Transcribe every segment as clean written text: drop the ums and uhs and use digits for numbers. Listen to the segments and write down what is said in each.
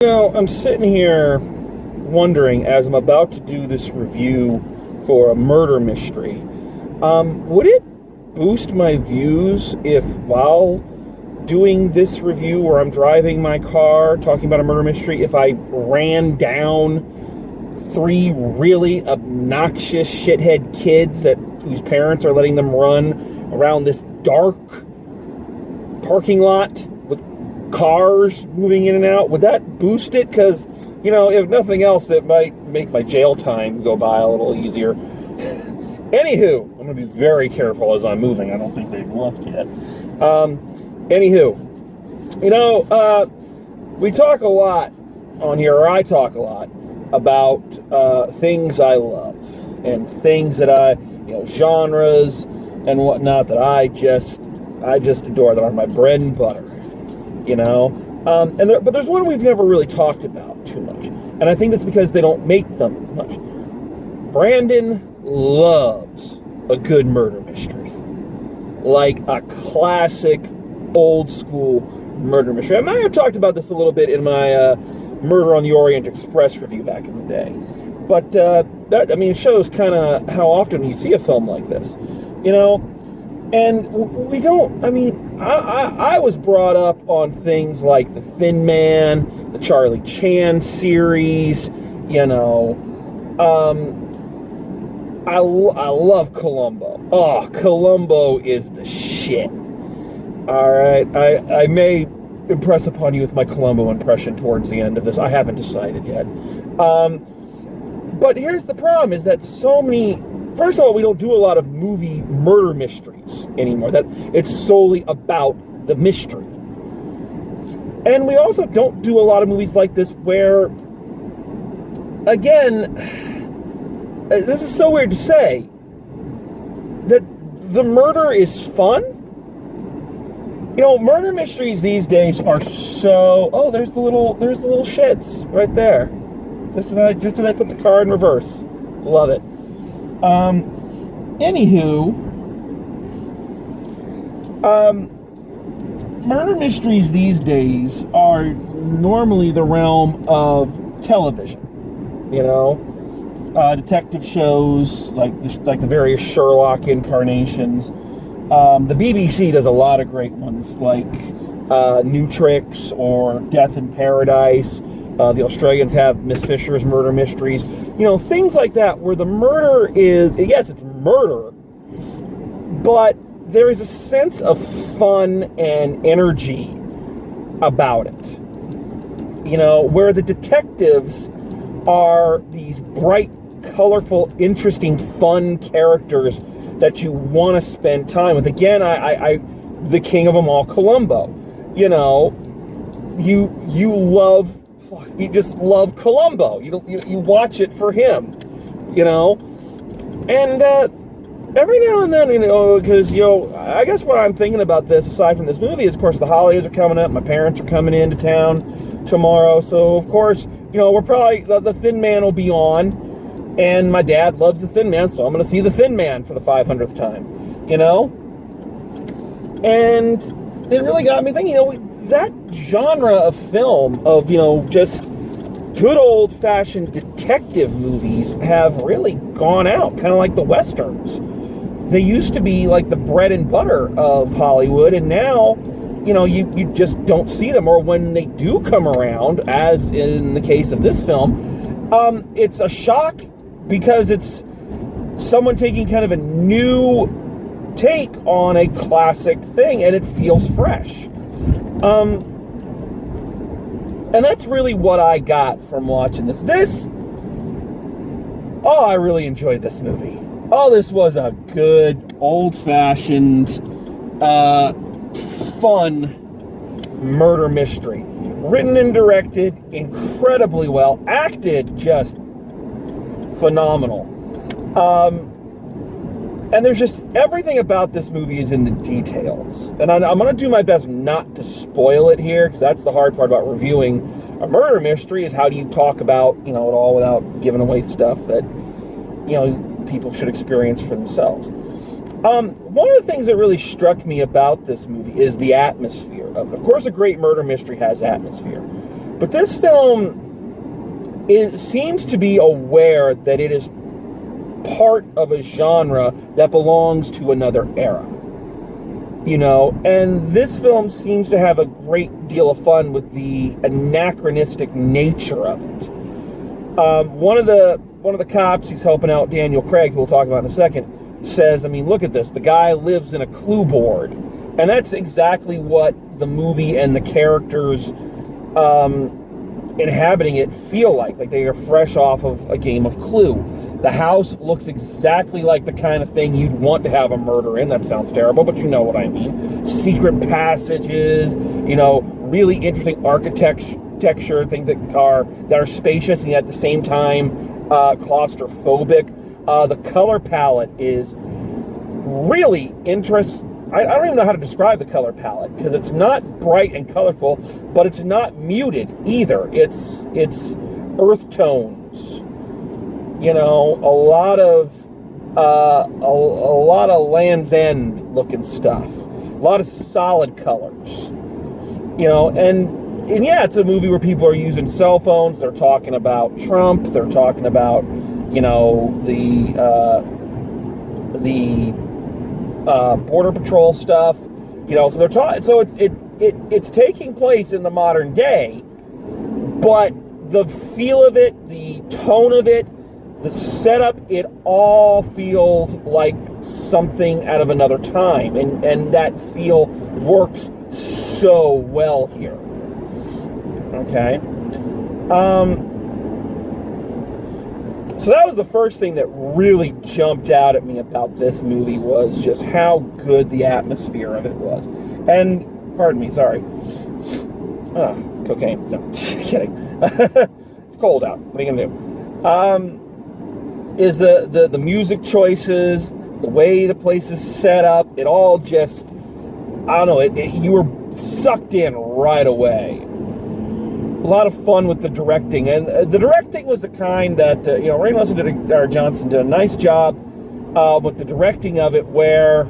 I'm sitting here wondering, as I'm about to do this review for a murder mystery, would it boost my views if while doing this review where I'm driving my car talking about a murder mystery, if I ran down three really obnoxious shithead kids whose parents are letting them run around this dark parking lot with cars moving in and out? Would that boost it? Because, if nothing else, it might make my jail time go by a little easier. Anywho, I'm going to be very careful as I'm moving. I don't think they've left yet. We talk a lot on here, or I talk a lot, about things I love and things that genres and whatnot that I just adore, that are my bread and butter. But there's one we've never really talked about too much, and I think that's because they don't make them much. Brandon loves a good murder mystery, like a classic, old school murder mystery. I might have talked about this a little bit in my Murder on the Orient Express review back in the day, but it shows kind of how often you see a film like this, And we don't, I was brought up on things like The Thin Man, the Charlie Chan series, I love Columbo. Oh, Columbo is the shit. Alright, I may impress upon you with my Columbo impression towards the end of this. I haven't decided yet. But here's the problem, is that first of all, we don't do a lot of movie murder mysteries anymore. That it's solely about the mystery. And we also don't do a lot of movies like this where, again, this is so weird to say, that the murder is fun. Murder mysteries these days are so... Oh, there's the little shits right there. Just as I put the car in reverse. Love it. Murder mysteries these days are normally the realm of television. Detective shows like the various Sherlock incarnations. The BBC does a lot of great ones, like New Tricks or Death in Paradise. The Australians have Miss Fisher's murder mysteries. Things like that, where the murder is, yes, it's murder, but there is a sense of fun and energy about it. Where the detectives are these bright, colorful, interesting, fun characters that you want to spend time with. Again, I the king of them all, Columbo. You just love Columbo. You watch it for him, and every now and then, because I guess what I'm thinking about this, aside from this movie, is of course the holidays are coming up. My parents are coming into town tomorrow, so of course, we're probably the Thin Man will be on, and my dad loves the Thin Man, so I'm going to see the Thin Man for the 500th time, and it really got me thinking, that genre of film of, just good old-fashioned detective movies have really gone out, kind of like the Westerns. They used to be like the bread and butter of Hollywood, and now, you just don't see them, or when they do come around, as in the case of this film, it's a shock because it's someone taking kind of a new take on a classic thing, and it feels fresh. And that's really what I got from watching this. I really enjoyed this movie. This was a good, old-fashioned, fun murder mystery. Written and directed incredibly well. Acted just phenomenal. And there's just, everything about this movie is in the details. And I'm going to do my best not to spoil it here, because that's the hard part about reviewing a murder mystery, is how do you talk about, it all without giving away stuff that, people should experience for themselves. One of the things that really struck me about this movie is the atmosphere of it. Of course, a great murder mystery has atmosphere. But this film, it seems to be aware that it is part of a genre that belongs to another era. And this film seems to have a great deal of fun with the anachronistic nature of it. One of the cops who's helping out Daniel Craig, who we'll talk about in a second, says, I mean, look at this. The guy lives in a clue board. And that's exactly what the movie and the characters inhabiting it feel like they are fresh off of a game of Clue. The house looks exactly like the kind of thing you'd want to have a murder in. That sounds terrible, but you know what I mean. Secret passages, really interesting architecture, things that are spacious and yet at the same time claustrophobic. The color palette is really interesting. I don't even know how to describe the color palette, because it's not bright and colorful, but it's not muted either. It's earth tones. A lot of Land's End looking stuff. A lot of solid colors. And yeah, it's a movie where people are using cell phones. They're talking about Trump. They're talking about the Border Patrol stuff, so they're talking. So it's taking place in the modern day, but the feel of it, the tone of it, the setup, it all feels like something out of another time, and that feel works so well here. Okay. So that was the first thing that really jumped out at me about this movie, was just how good the atmosphere of it was. And, pardon me, sorry. Cocaine. No, kidding. It's cold out. What are you going to do? Is the music choices, the way the place is set up, it all just, I don't know, you were sucked in right away. A lot of fun with the directing, and the directing was the kind that Rian Johnson did a nice job with the directing of it, where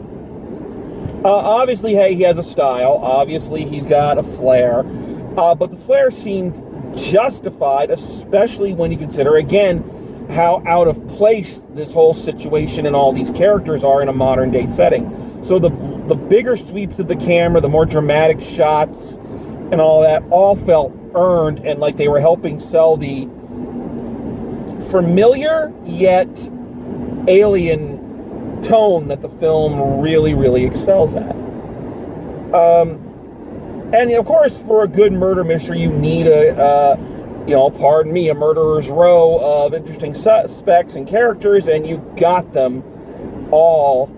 obviously, hey, he has a style, obviously he's got a flair, but the flair seemed justified, especially when you consider, again, how out of place this whole situation and all these characters are in a modern day setting. So the bigger sweeps of the camera, the more dramatic shots and all that, all felt earned and like they were helping sell the familiar yet alien tone that the film really, really excels at. And of course, for a good murder mystery, you need a murderer's row of interesting suspects and characters, and you've got them all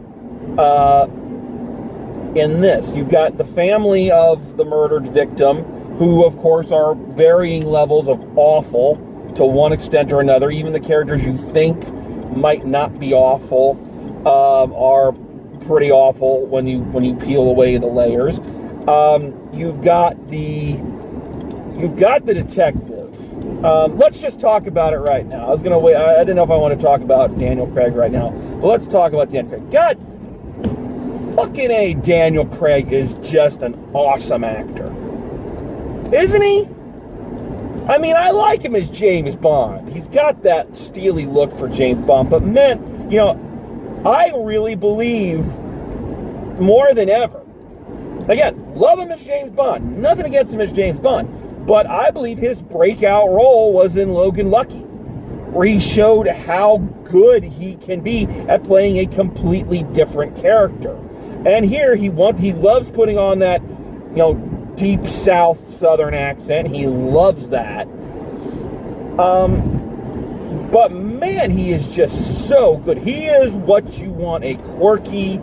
in this. You've got the family of the murdered victim, who, of course, are varying levels of awful to one extent or another. Even the characters you think might not be awful are pretty awful when you peel away the layers. You've got the detective. Let's just talk about it right now. I was gonna wait. I didn't know if I want to talk about Daniel Craig right now, but let's talk about Daniel Craig. God fucking A, Daniel Craig is just an awesome actor. Isn't he? I mean, I like him as James Bond. He's got that steely look for James Bond. But man, I really believe more than ever. Again, love him as James Bond. Nothing against him as James Bond. But I believe his breakout role was in Logan Lucky, where he showed how good he can be at playing a completely different character. And here he loves putting on that, deep South Southern accent. He loves that. But man, he is just so good. He is what you want a quirky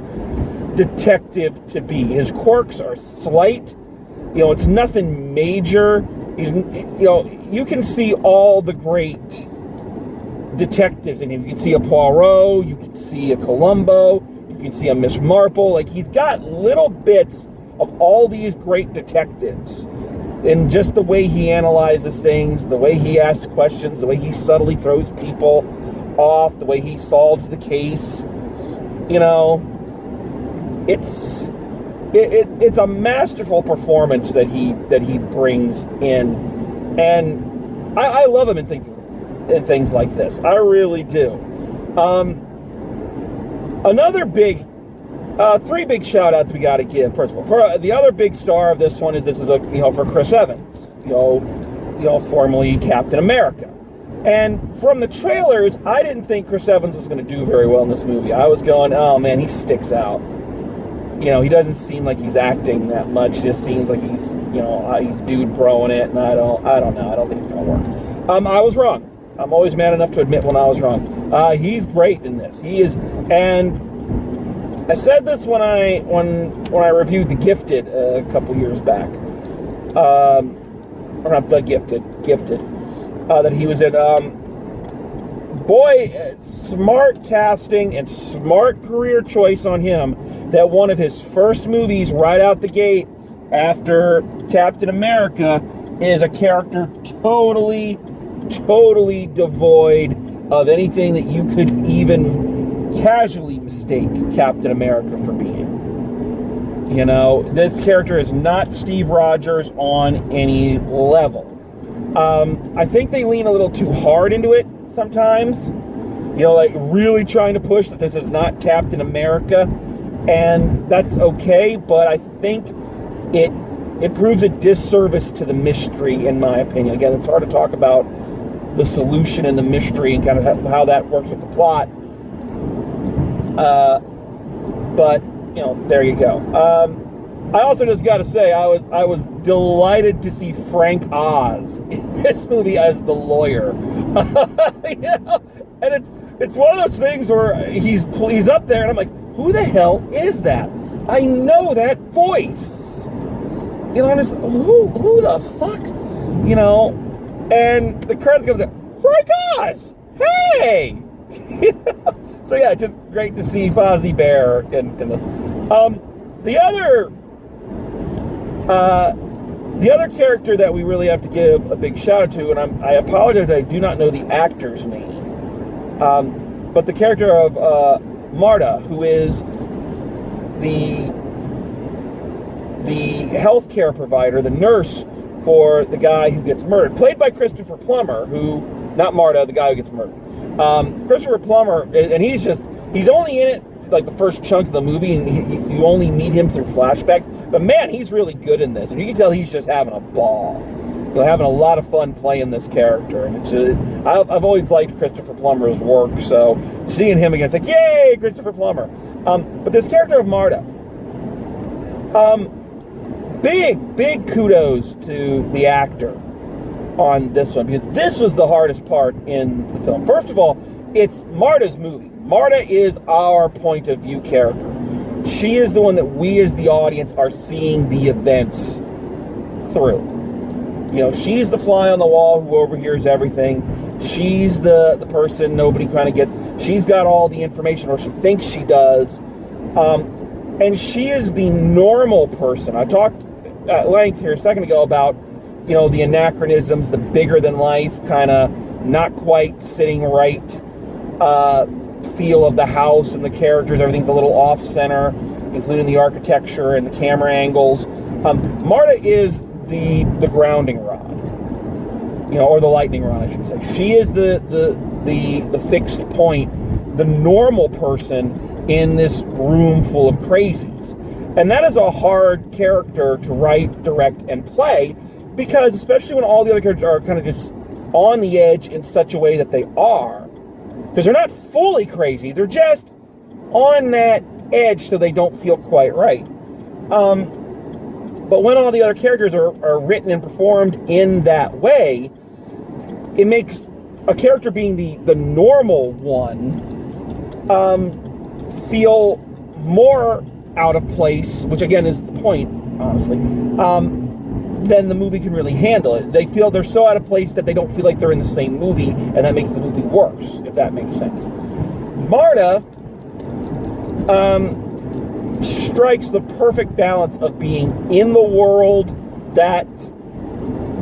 detective to be. His quirks are slight. It's nothing major. You can see all the great detectives in him. You can see a Poirot, you can see a Columbo, you can see a Miss Marple. Like, he's got little bits of all these great detectives, and just the way he analyzes things, the way he asks questions, the way he subtly throws people off, the way he solves the case. It's a masterful performance that he brings in And I love him in things like this. I really do. Another big, three big shout outs we got to give. First of all, for the other big star of this one is for Chris Evans, formerly Captain America. And from the trailers, I didn't think Chris Evans was going to do very well in this movie. I was going, oh man, he sticks out. He doesn't seem like he's acting that much. It just seems like he's dude broing it, and I don't know. I don't think it's going to work. I was wrong. I'm always man enough to admit when I was wrong. He's great in this. He is, and I said this when I reviewed The Gifted a couple years back. Or not The Gifted, that he was in. Smart casting and smart career choice on him, that one of his first movies right out the gate after Captain America is a character totally devoid of anything that you could even casually mistake Captain America for being. This character is not Steve Rogers on any level. I think they lean a little too hard into it sometimes, like really trying to push that this is not Captain America, and that's okay, but I think it proves a disservice to the mystery, in my opinion. Again, it's hard to talk about the solution and the mystery and kind of how that works with the plot, but there you go. I also just got to say, I was delighted to see Frank Oz in this movie as the lawyer. And it's one of those things where he's up there, and I'm like, who the hell is that? I know that voice. I'm just, who the fuck? And the credits go there, Frank Oz. Hey. So yeah, just great to see Fozzie Bear in this. The other character that we really have to give a big shout out to, and I apologize, I do not know the actor's name, but the character of Marta, who is the healthcare provider, the nurse for the guy who gets murdered, played by Christopher Plummer, not Marta, the guy who gets murdered. Christopher Plummer, and he's only in it like the first chunk of the movie, and you only meet him through flashbacks, but man, he's really good in this, and you can tell he's just having a ball, having a lot of fun playing this character. And it's I've always liked Christopher Plummer's work, so seeing him again, it's like, yay, Christopher Plummer. But this character of Marta, big kudos to the actor on this one, because this was the hardest part in the film. First of all, it's Marta's movie. Marta is our point of view character. She is the one that we as the audience are seeing the events through. She's the fly on the wall who overhears everything. She's the person nobody kind of gets. She's got all the information, or she thinks she does. And she is the normal person. I talked at length here a second ago about, the anachronisms, the bigger than life, kind of not quite sitting right feel of the house and the characters. Everything's a little off center, including the architecture and the camera angles. Marta is the grounding rod, or the lightning rod, I should say. She is the fixed point, the normal person in this room full of crazies. And that is a hard character to write, direct, and play, because especially when all the other characters are kind of just on the edge in such a way that they are, because they're not fully crazy, they're just on that edge so they don't feel quite right. But when all the other characters are written and performed in that way, it makes a character being the normal one feel more out of place, which again is the point, honestly, then the movie can really handle it. They're so out of place that they don't feel like they're in the same movie, and that makes the movie worse, if that makes sense. Marta strikes the perfect balance of being in the world that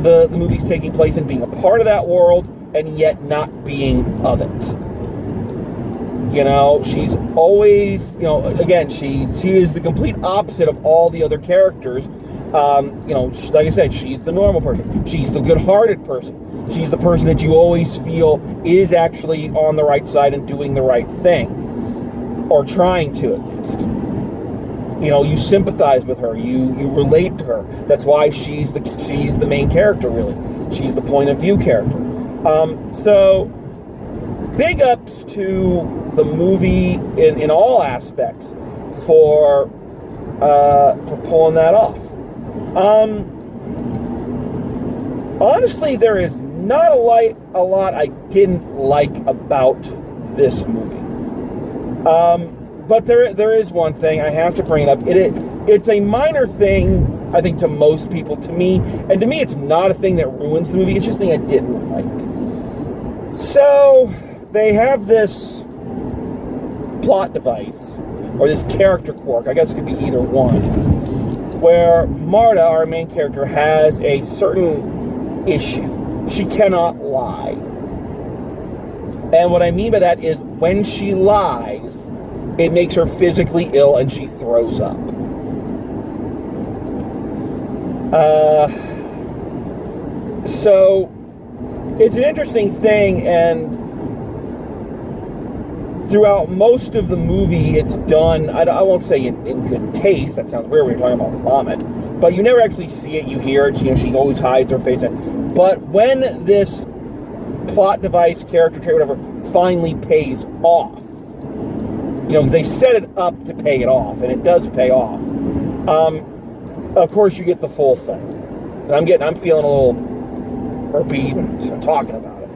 the movie's taking place in, being a part of that world, and yet not being of it. She's always, again, she is the complete opposite of all the other characters. Like I said, she's the normal person. She's the good-hearted person. She's the person that you always feel is actually on the right side and doing the right thing, or trying to at least. You sympathize with her. You relate to her. That's why she's the main character. Really, she's the point of view character. So big ups to the movie in all aspects for pulling that off. Honestly, there is not a lot I didn't like about this movie. But there is one thing I have to bring it up. It's a minor thing, I think, to most people. To me, it's not a thing that ruins the movie. It's just a thing I didn't like. So they have this plot device, or this character quirk, I guess it could be either one, where Marta, our main character, has a certain issue. She cannot lie. And what I mean by that is when she lies, it makes her physically ill and she throws up. So it's an interesting thing, and throughout most of the movie, it's done, I won't say in good taste. That sounds weird when you're talking about vomit. But you never actually see it. You hear it. She always hides her face. But when this plot device, character trait, whatever, finally pays off, because they set it up to pay it off, and it does pay off. Of course, you get the full thing. And I'm feeling a little burpy even talking about it.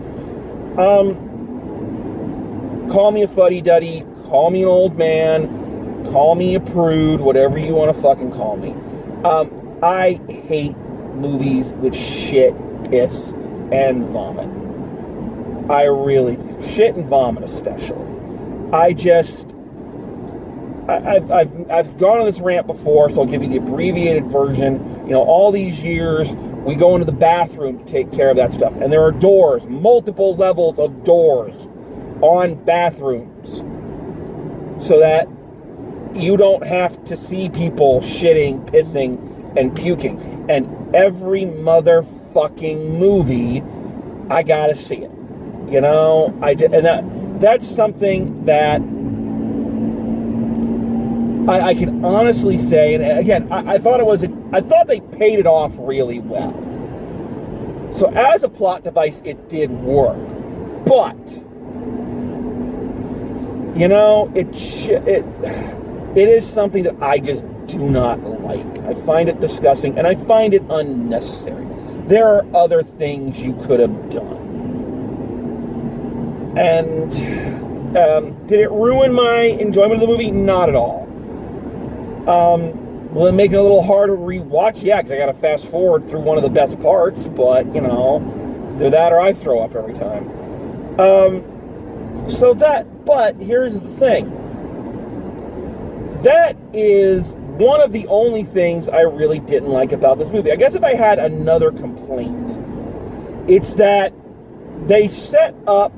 Call me a fuddy-duddy, call me an old man, call me a prude, whatever you want to fucking call me. I hate movies with shit, piss, and vomit. I really do. Shit and vomit especially. I've gone on this rant before, so I'll give you the abbreviated version. All these years, we go into the bathroom to take care of that stuff. And there are doors, multiple levels of doors on bathrooms, so that you don't have to see people shitting, pissing, and puking. And every motherfucking movie, I gotta see it. That's something that I can honestly say, and again, I thought they paid it off really well. So as a plot device, it did work, but it is something that I just do not like. I find it disgusting, and I find it unnecessary. There are other things you could have done. And did it ruin my enjoyment of the movie? Not at all. Will it make it a little harder to rewatch? Yeah, because I got to fast forward through one of the best parts, but, either that or I throw up every time. But here's the thing. That is one of the only things I really didn't like about this movie. I guess if I had another complaint, it's that they set up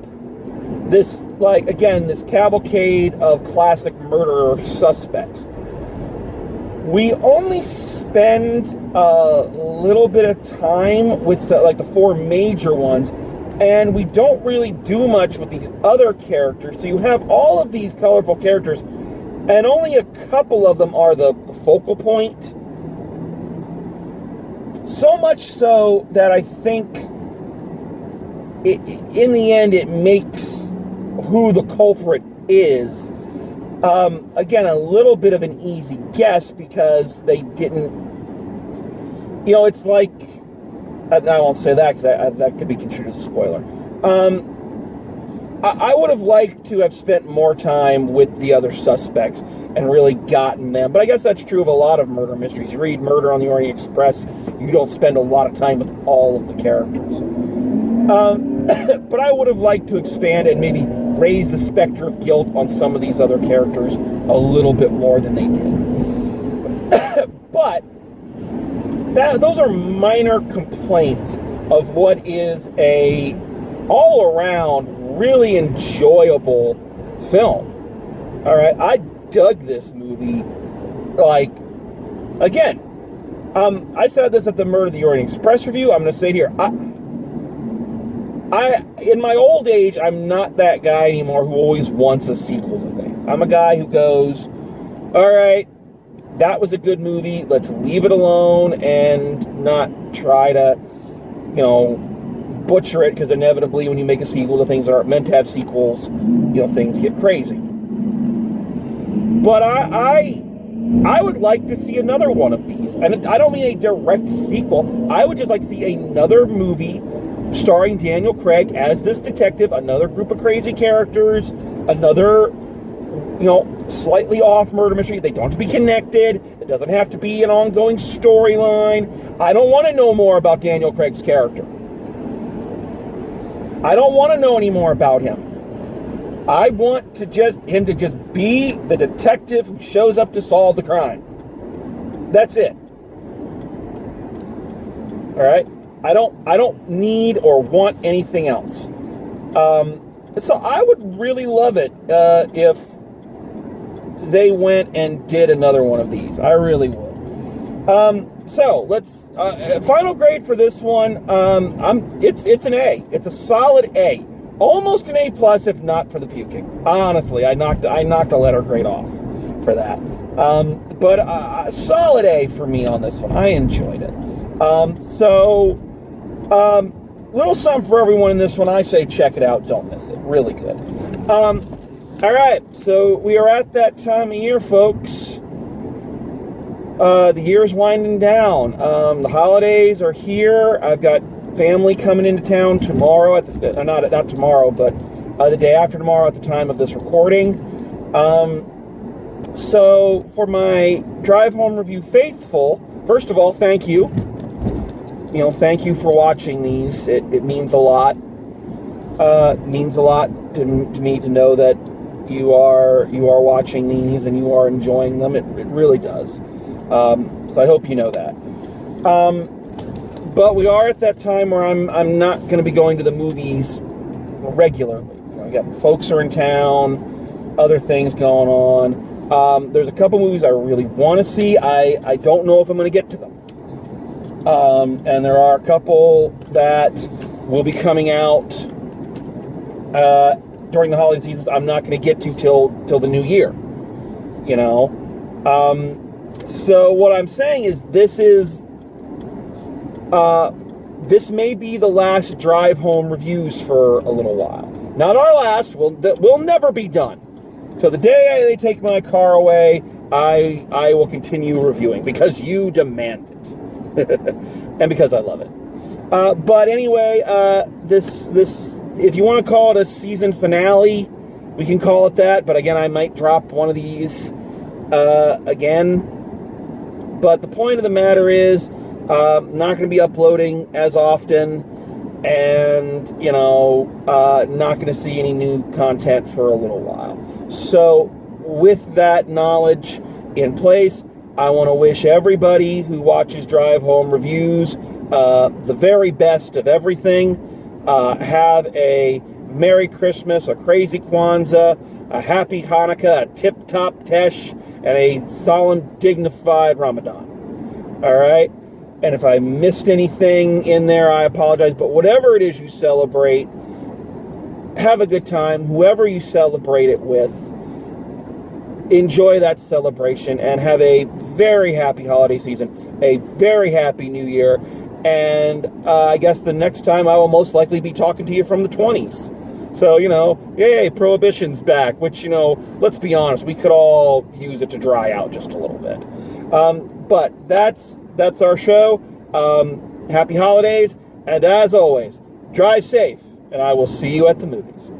this, this cavalcade of classic murderer suspects. We only spend a little bit of time with the four major ones, and we don't really do much with these other characters. So you have all of these colorful characters, and only a couple of them are the focal point. So much so that I think in the end it makes who the culprit is, again, a little bit of an easy guess, because they didn't, it's like, I won't say that because that could be construed as a spoiler. I would have liked to have spent more time with the other suspects and really gotten them, but I guess that's true of a lot of murder mysteries. You read Murder on the Orient Express, you don't spend a lot of time with all of the characters. But I would have liked to expand and maybe raise the specter of guilt on some of these other characters a little bit more than they did. But those are minor complaints of what is a all-around really enjoyable film. All right, I dug this movie. Again, I said this at the Murder of the Orient Express review. I'm going to say it here. In my old age, I'm not that guy anymore who always wants a sequel to things. I'm a guy who goes, all right, that was a good movie. Let's leave it alone and not try to, butcher it, because inevitably when you make a sequel to things that aren't meant to have sequels, things get crazy. But I would like to see another one of these. And I don't mean a direct sequel. I would just like to see another movie starring Daniel Craig as this detective, another group of crazy characters, another, slightly off murder mystery. They don't have to be connected. It doesn't have to be an ongoing storyline. I don't want to know more about Daniel Craig's character. I don't want to know any more about him. I want him to just be the detective who shows up to solve the crime. That's it. All right? I don't need or want anything else. So I would really love it if they went and did another one of these. I really would. So let's final grade for this one. It's an A. It's a solid A. Almost an A plus, if not for the puking. Honestly, I knocked a letter grade off for that. But a solid A for me on this one. I enjoyed it. Little something for everyone in this one. I say check it out. Don't miss it. Really good. All right. So we are at that time of year, folks. The year's winding down. The holidays are here. I've got family coming into town tomorrow. Not tomorrow, but the day after tomorrow at the time of this recording. So for my drive home review faithful, first of all, thank you. Thank you for watching these. It means a lot. It means a lot to me to know that you are watching these and you are enjoying them. It really does. So I hope you know that. But we are at that time where I'm not going to be going to the movies regularly. Folks are in town, other things going on. There's a couple movies I really want to see. I don't know if I'm going to get to them. And there are a couple that will be coming out during the holiday seasons I'm not going to get to till the new year. So what I'm saying is this may be the last drive home reviews for a little while. Not our last. We'll never be done. So the day they take my car away, I will continue reviewing because you demand it. And because I love it. But anyway, this if you want to call it a season finale, we can call it that. But again, I might drop one of these again. But the point of the matter is, not going to be uploading as often, and not going to see any new content for a little while. So with that knowledge in place, I want to wish everybody who watches Drive Home Reviews the very best of everything. Have a Merry Christmas, a Crazy Kwanzaa, a Happy Hanukkah, a Tip-Top Tesh, and a solemn, dignified Ramadan. All right? And if I missed anything in there, I apologize. But whatever it is you celebrate, have a good time. Whoever you celebrate it with, enjoy that celebration and have a very happy holiday season, a very happy new year, and I guess the next time I will most likely be talking to you from the 20s. So, yay, Prohibition's back, which, let's be honest, we could all use it to dry out just a little bit. But that's our show. Happy holidays, and as always, drive safe, and I will see you at the movies.